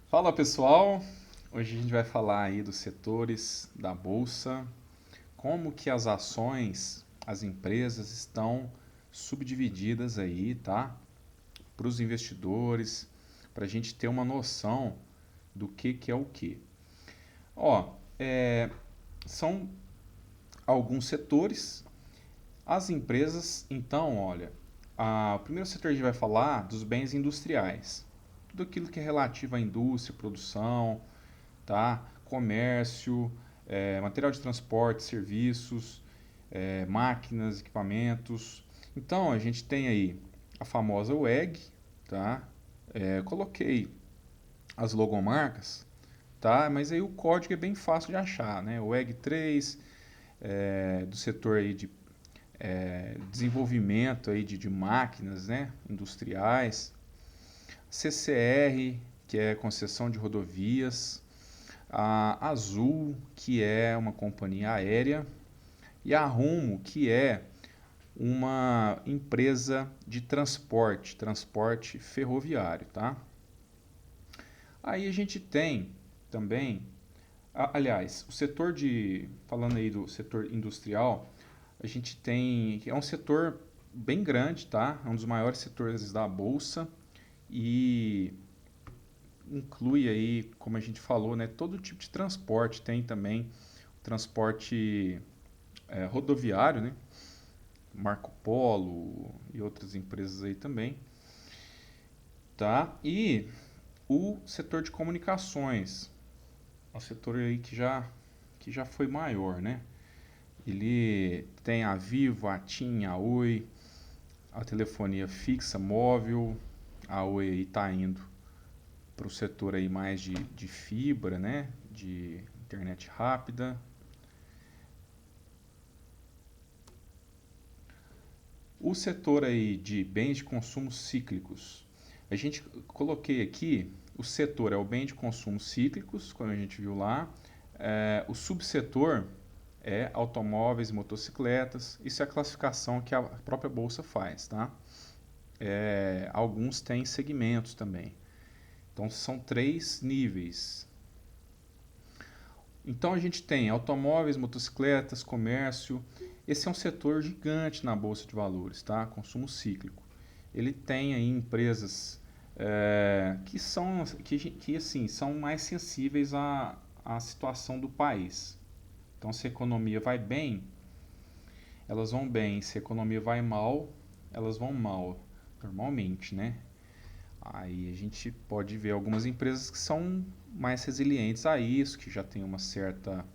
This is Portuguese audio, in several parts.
Fala pessoal, hoje a gente vai falar aí dos setores da bolsa, como que as ações, as empresas estão subdivididas aí, tá? Para os investidores, para a gente ter uma noção do que é o que. Ó, são alguns setores. As empresas, então, olha, o primeiro setor a gente vai falar dos bens industriais, tudo aquilo que é relativo à indústria, produção, tá? Comércio, material de transporte, serviços, máquinas, equipamentos. Então a gente tem aí a famosa WEG, tá? Coloquei as logomarcas, tá? Mas aí o código é bem fácil de achar, né? O WEG 3, do setor aí de desenvolvimento aí de máquinas, né? Industriais. CCR, que é concessão de rodovias, a Azul, que é uma companhia aérea, e a Rumo, que é uma empresa de transporte, transporte ferroviário, tá? Aí a gente tem também, aliás, o setor falando aí do setor industrial, a gente tem, é um setor bem grande, tá? É um dos maiores setores da bolsa e inclui aí, como a gente falou, né, todo tipo de transporte, tem também transporte rodoviário, né? Marco Polo e outras empresas aí também, tá? E o setor de comunicações, é um setor aí que já foi maior, né? Ele tem a Vivo, a TIM, a Oi, a telefonia fixa, móvel, a Oi aí tá indo para o setor aí mais de fibra, né? De internet rápida. O setor aí de bens de consumo cíclicos, a gente coloquei aqui, o setor é o bem de consumo cíclicos, como a gente viu lá, o subsetor é automóveis e motocicletas, isso é a classificação que a própria bolsa faz, tá? Alguns têm segmentos também, então são três níveis. Então a gente tem automóveis, motocicletas, comércio. Esse é um setor gigante na bolsa de valores, tá? Consumo cíclico. Ele tem aí empresas que assim são mais sensíveis à situação do país. Então se a economia vai bem, elas vão bem. Se a economia vai mal, elas vão mal, normalmente, né? Aí a gente pode ver algumas empresas que são mais resilientes a isso, que já tem uma certa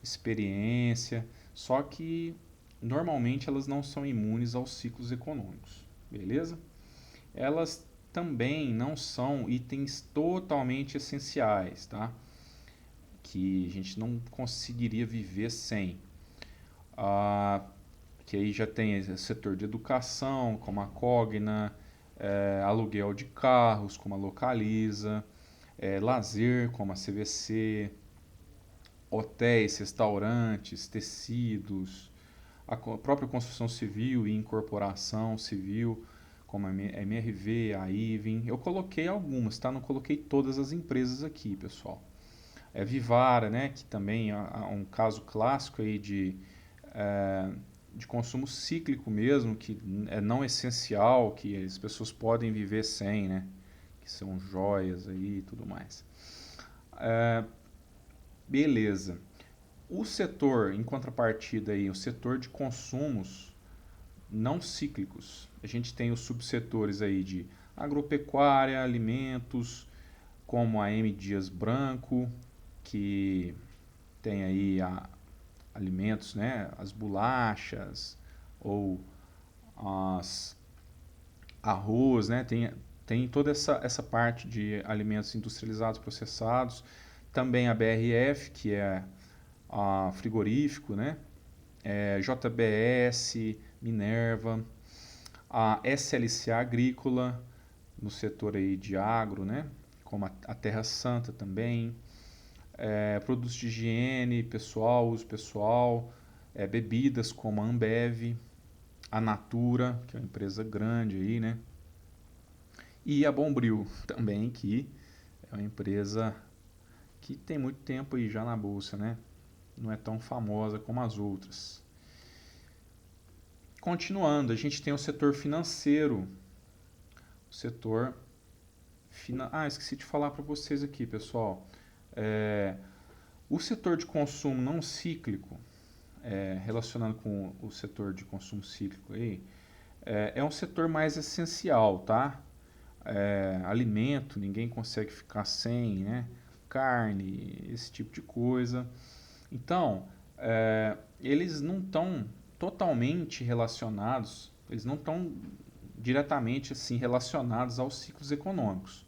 experiência, só que normalmente elas não são imunes aos ciclos econômicos, beleza? Elas também não são itens totalmente essenciais, tá? Que a gente não conseguiria viver sem. Ah, que aí já tem o setor de educação, como a Cogna, aluguel de carros, como a Localiza, lazer, como a CVC, hotéis, restaurantes, tecidos, a própria construção civil e incorporação civil, como a MRV, a Ivin. Eu coloquei algumas, tá? Não coloquei todas as empresas aqui, pessoal. Vivara, né? Que também é um caso clássico aí de consumo cíclico mesmo, que é não essencial, que as pessoas podem viver sem, né? Que são joias aí e tudo mais. Beleza. O setor, em contrapartida aí, o setor de consumos não cíclicos. A gente tem os subsetores aí de agropecuária, alimentos, como a M. Dias Branco, que tem aí alimentos, né, as bolachas ou as arroz, né, tem toda essa parte de alimentos industrializados, processados. Também a BRF, que é a frigorífico, né, JBS, Minerva, a SLC Agrícola, no setor aí de agro, né? Como a Terra Santa também, produtos de higiene pessoal, uso pessoal, bebidas como a Ambev, a Natura, que é uma empresa grande aí, né? E a Bombril também, que É uma empresa que tem muito tempo aí já na bolsa, né? Não é tão famosa como as outras. Continuando, a gente tem o setor financeiro. O setor esqueci de falar para vocês aqui, pessoal. É, o setor de consumo não cíclico, relacionando com o setor de consumo cíclico aí, é um setor mais essencial, tá? Alimento, ninguém consegue ficar sem, né? Carne, esse tipo de coisa. Então, eles não estão totalmente relacionados, eles não estão diretamente assim relacionados aos ciclos econômicos.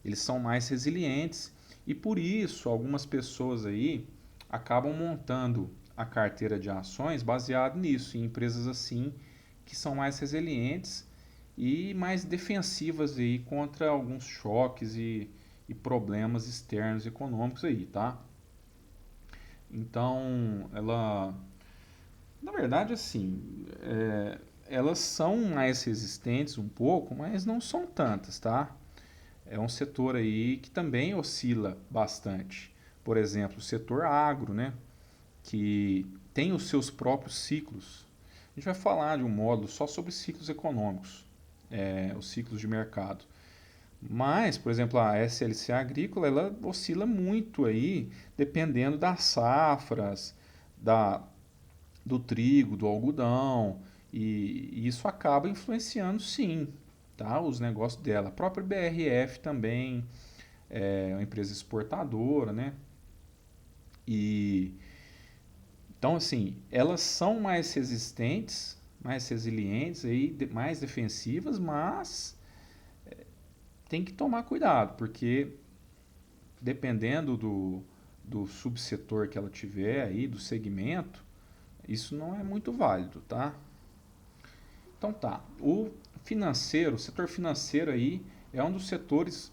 Eles são mais resilientes e por isso algumas pessoas aí acabam montando a carteira de ações baseado nisso, em empresas assim que são mais resilientes e mais defensivas aí contra alguns choques e problemas externos econômicos aí, tá? Então, na verdade, assim, elas são mais resistentes um pouco, mas não são tantas, tá? É um setor aí que também oscila bastante. Por exemplo, o setor agro, né? Que tem os seus próprios ciclos. A gente vai falar de um módulo só sobre ciclos econômicos, os ciclos de mercado. Mas, por exemplo, a SLC agrícola, ela oscila muito aí, dependendo das safras, da, do trigo, do algodão, e isso acaba influenciando sim, tá, os negócios dela. A própria BRF também é uma empresa exportadora, né? E então assim, elas são mais resistentes, mais resilientes aí, mais defensivas, mas tem que tomar cuidado, porque dependendo do subsetor que ela tiver aí, do segmento, isso não é muito válido, tá? Então tá, o financeiro, o setor financeiro aí é um dos setores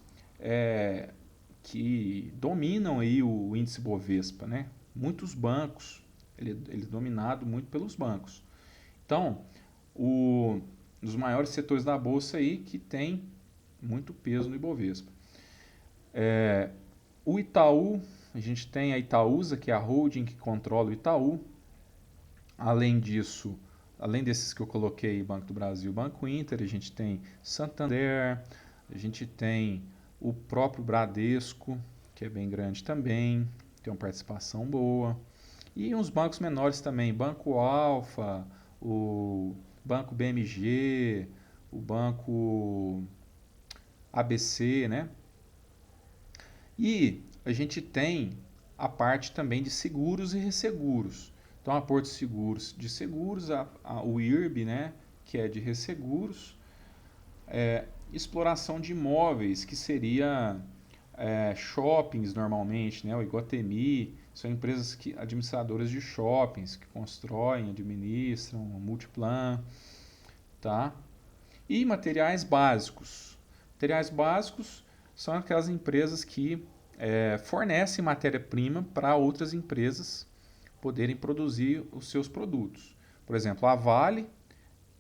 que dominam aí o índice Bovespa, né? Muitos bancos, ele é dominado muito pelos bancos. Então, um dos maiores setores da bolsa aí que tem muito peso no Ibovespa. O Itaú, a gente tem a Itaúsa, que é a holding que controla o Itaú. Além disso, além desses que eu coloquei, Banco do Brasil, Banco Inter, a gente tem Santander, a gente tem o próprio Bradesco, que é bem grande também, tem uma participação boa. E uns bancos menores também, Banco Alfa, o Banco BMG, o Banco ABC, né? E a gente tem a parte também de seguros e resseguros. Então, a Porto Seguros de seguros, o IRB, né, que é de resseguros, exploração de imóveis, que seria shoppings normalmente, né, o Iguatemi, são empresas administradoras de shoppings, que constroem, administram, Multiplan, tá? E materiais básicos. Materiais básicos são aquelas empresas que fornecem matéria-prima para outras empresas poderem produzir os seus produtos. Por exemplo, a Vale,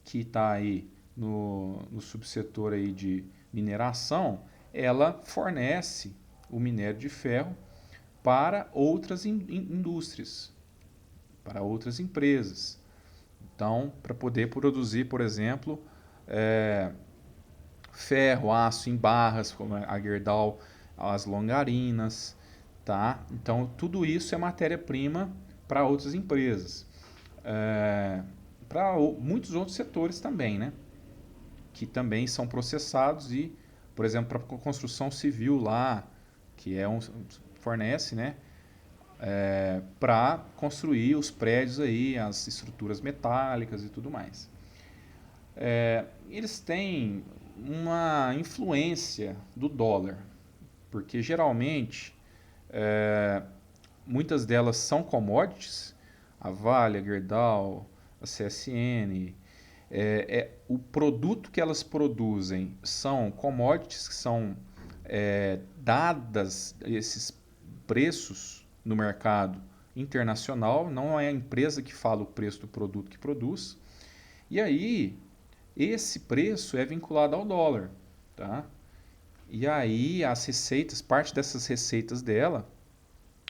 que está aí no subsetor aí de mineração, ela fornece o minério de ferro para outras indústrias, para outras empresas. Então, para poder produzir, por exemplo, ferro, aço em barras, como a Gerdau, as Longarinas, tá? Então, tudo isso é matéria-prima para outras empresas. Para muitos outros setores também, né? Que também são processados e, por exemplo, para a construção civil lá, que fornece, né? Para construir os prédios aí, as estruturas metálicas e tudo mais. Eles têm uma influência do dólar, porque geralmente muitas delas são commodities, a Vale, a Gerdau, a CSN, o produto que elas produzem são commodities que são dadas esses preços no mercado internacional, não é a empresa que fala o preço do produto que produz, e aí esse preço é vinculado ao dólar, tá? E aí as receitas, parte dessas receitas dela,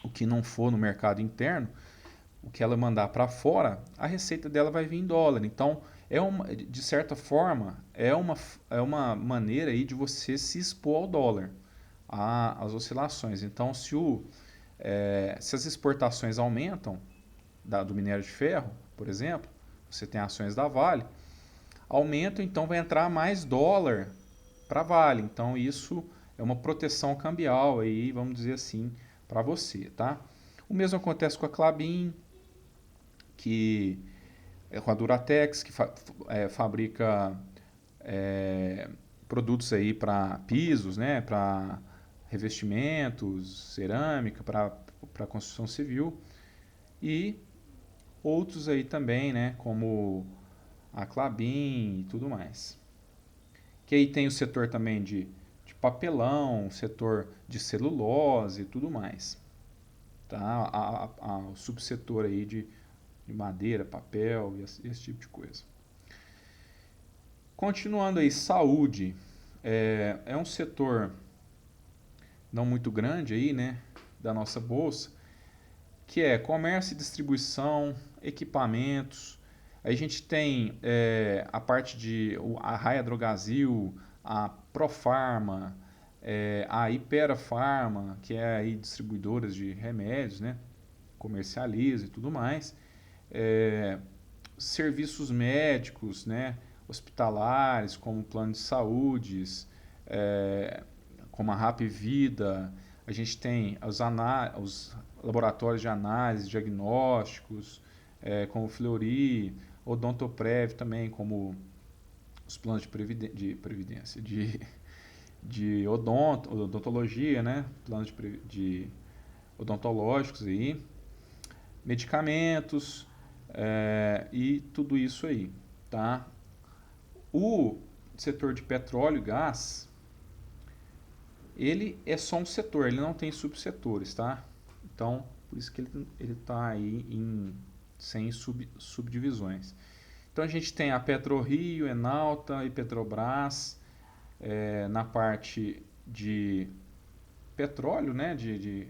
o que não for no mercado interno, o que ela mandar para fora, a receita dela vai vir em dólar. Então, de certa forma, é uma maneira aí de você se expor ao dólar, às oscilações. Então, se as exportações aumentam do minério de ferro, por exemplo, você tem ações da Vale, aumentam, então vai entrar mais dólar para a Vale. Então, isso é uma proteção cambial aí, vamos dizer assim, para você, tá? O mesmo acontece com a Klabin, que é com a Duratex, que fabrica é, produtos aí para pisos, né, para revestimentos, cerâmica, para construção civil e outros aí também, né, como a Klabin e tudo mais. Que aí tem o setor também de papelão, setor de celulose e tudo mais. Tá? O subsetor aí de madeira, papel e esse tipo de coisa. Continuando aí, saúde. É um setor não muito grande aí, né, da nossa bolsa, que é comércio e distribuição, equipamentos. Aí a gente tem a parte de a Raia Drogasil, a Profarma, a Ipera Farma, que é aí distribuidoras de remédios, né, comercializa e tudo mais. Serviços médicos, né, hospitalares, como plano de saúde, como a Rap Vida. A gente tem os laboratórios de análise, diagnósticos, como o Fleury, Odontoprev também, como os planos de previdência, de odontologia, né? Planos de odontológicos aí, medicamentos e tudo isso aí, tá? O setor de petróleo e gás, ele é só um setor, ele não tem subsetores, tá? Então, por isso que ele está aí sem subdivisões. Então a gente tem a PetroRio, Enalta e Petrobras na parte de petróleo, né? De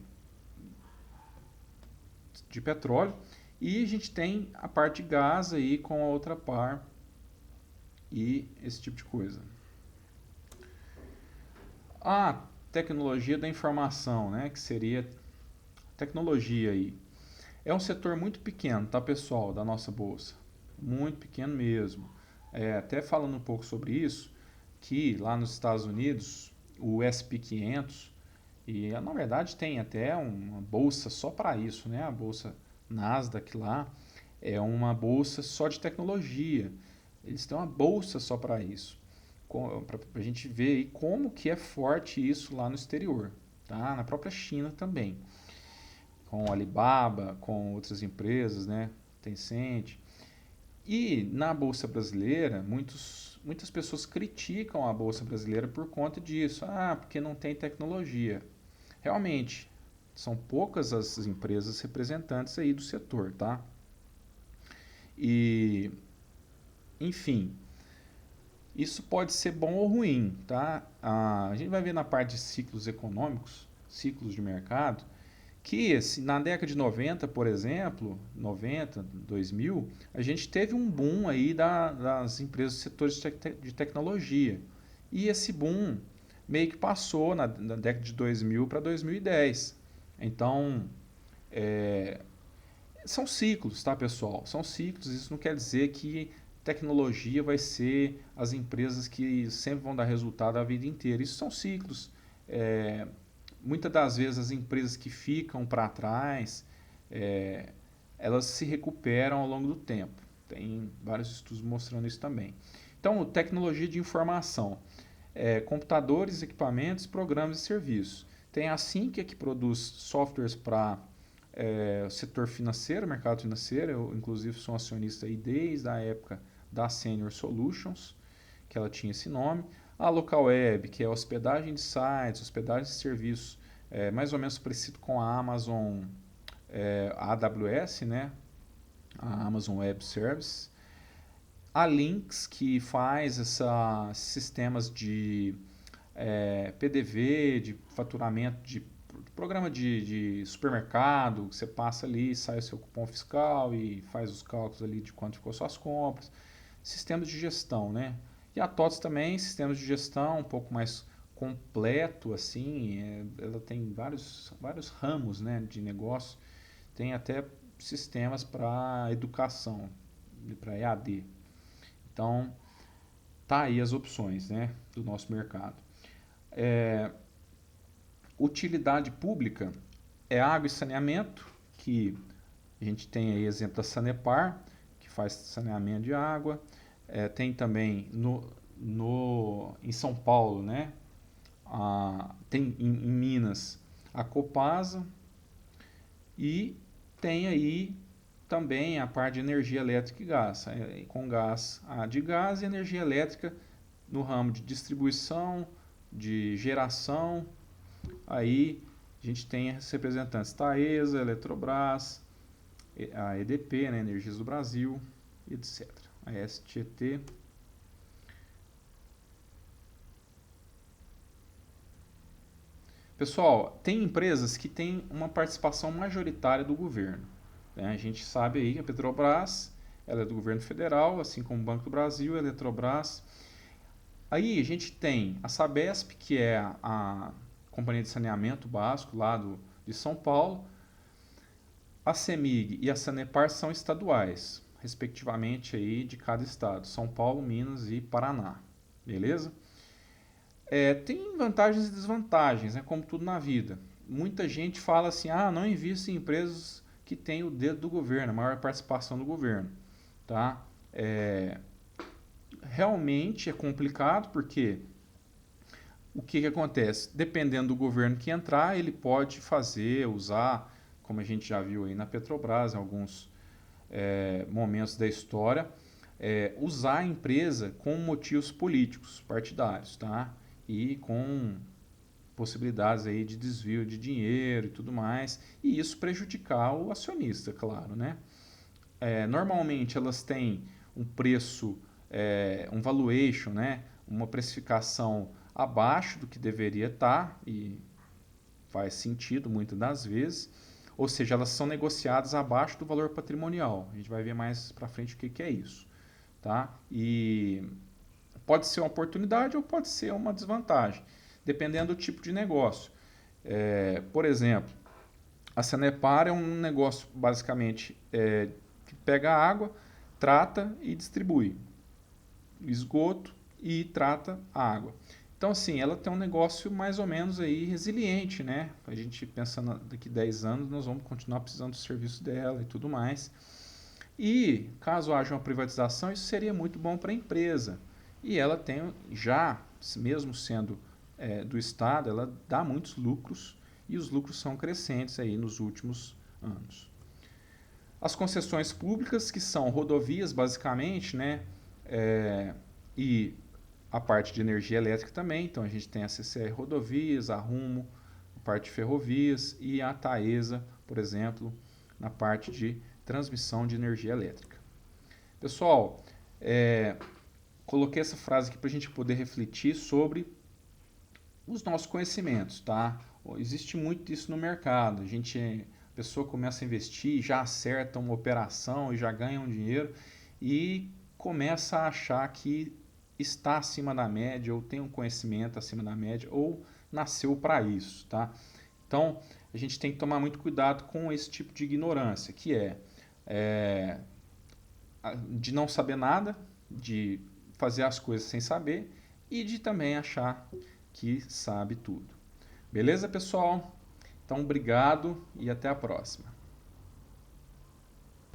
petróleo. E a gente tem a parte de gás aí com a outra par e esse tipo de coisa. A tecnologia da informação, né? Que seria tecnologia aí. É um setor muito pequeno, tá, pessoal, da nossa bolsa. Muito pequeno mesmo. Até falando um pouco sobre isso, que lá nos Estados Unidos, o SP 500, e na verdade tem até uma bolsa só para isso, né? A bolsa Nasdaq lá é uma bolsa só de tecnologia. Eles têm uma bolsa só para isso. Para a gente ver aí como que é forte isso lá no exterior, tá? Na própria China também, com Alibaba, com outras empresas, né? Tencent. E na Bolsa Brasileira, muitas pessoas criticam a Bolsa Brasileira por conta disso. Ah, porque não tem tecnologia. Realmente, são poucas as empresas representantes aí do setor, tá? E, enfim, isso pode ser bom ou ruim, tá? A gente vai ver na parte de ciclos econômicos, ciclos de mercado, que na década de 90, por exemplo, 90, 2000, a gente teve um boom aí das empresas do setor de tecnologia. E esse boom meio que passou na década de 2000 para 2010. Então, são ciclos, tá, pessoal? São ciclos, isso não quer dizer que tecnologia vai ser as empresas que sempre vão dar resultado a vida inteira. Isso são ciclos. Muitas das vezes as empresas que ficam para trás, elas se recuperam ao longo do tempo. Tem vários estudos mostrando isso também. Então, tecnologia de informação, computadores, equipamentos, programas e serviços. Tem a Sinqia, que produz softwares para o setor financeiro, mercado financeiro. Eu, inclusive, sou acionista aí desde a época da Senior Solutions, que ela tinha esse nome. A Local Web, que é hospedagem de sites, hospedagem de serviços, mais ou menos parecido com a Amazon, a AWS, né? A Amazon Web Service. A Lynx, que faz sistemas de PDV, de faturamento de programa de supermercado, que você passa ali, sai o seu cupom fiscal e faz os cálculos ali de quanto ficou suas compras. Sistemas de gestão, né? E a TOTS também, sistemas de gestão um pouco mais completo, assim, ela tem vários ramos, né, de negócio, tem até sistemas para educação, para EAD. Então, tá aí as opções, né, do nosso mercado. Utilidade pública é água e saneamento, que a gente tem aí exemplo da Sanepar, que faz saneamento de água. Tem também em São Paulo, né? Tem em Minas a Copasa e tem aí também a parte de energia elétrica e gás, com gás, a de gás e energia elétrica no ramo de distribuição, de geração. Aí a gente tem os representantes Taesa, Eletrobras, a EDP, né, Energias do Brasil, etc. A STT. Pessoal, tem empresas que têm uma participação majoritária do governo, né? A gente sabe aí que a Petrobras, ela é do governo federal, assim como o Banco do Brasil, a Eletrobras. Aí a gente tem a Sabesp, que é a companhia de saneamento básico lá de São Paulo. A CEMIG e a Sanepar são estaduais, respectivamente aí de cada estado, São Paulo, Minas e Paraná, beleza? Tem vantagens e desvantagens, né, como tudo na vida. Muita gente fala assim, não invista em empresas que têm o dedo do governo, a maior participação do governo, tá? Realmente é complicado porque o que acontece? Dependendo do governo que entrar, ele pode usar, como a gente já viu aí na Petrobras, em alguns momentos da história, usar a empresa com motivos políticos, partidários, tá? E com possibilidades aí de desvio de dinheiro e tudo mais, e isso prejudicar o acionista, claro, né? Normalmente elas têm um preço, um valuation, né? Uma precificação abaixo do que deveria estar, e faz sentido muitas das vezes, ou seja, elas são negociadas abaixo do valor patrimonial. A gente vai ver mais para frente o que é isso, tá? E pode ser uma oportunidade ou pode ser uma desvantagem, dependendo do tipo de negócio. Por exemplo, a Sanepar é um negócio basicamente que pega água, trata e distribui esgoto e trata a água. Então, assim, ela tem um negócio mais ou menos aí resiliente, né? A gente pensando daqui 10 anos, nós vamos continuar precisando do serviço dela e tudo mais. E, caso haja uma privatização, isso seria muito bom para a empresa. E ela tem já, mesmo sendo do Estado, ela dá muitos lucros e os lucros são crescentes aí nos últimos anos. As concessões públicas, que são rodovias basicamente, né? E a parte de energia elétrica também, então a gente tem a CCR Rodovias, a Rumo, a parte de ferrovias e a Taesa, por exemplo, na parte de transmissão de energia elétrica. Pessoal, coloquei essa frase aqui para a gente poder refletir sobre os nossos conhecimentos, tá? Existe muito isso no mercado, a pessoa começa a investir, já acerta uma operação e já ganha um dinheiro e começa a achar que está acima da média ou tem um conhecimento acima da média ou nasceu para isso, tá? Então, a gente tem que tomar muito cuidado com esse tipo de ignorância, que de não saber nada, de fazer as coisas sem saber e de também achar que sabe tudo. Beleza, pessoal? Então, obrigado e até a próxima.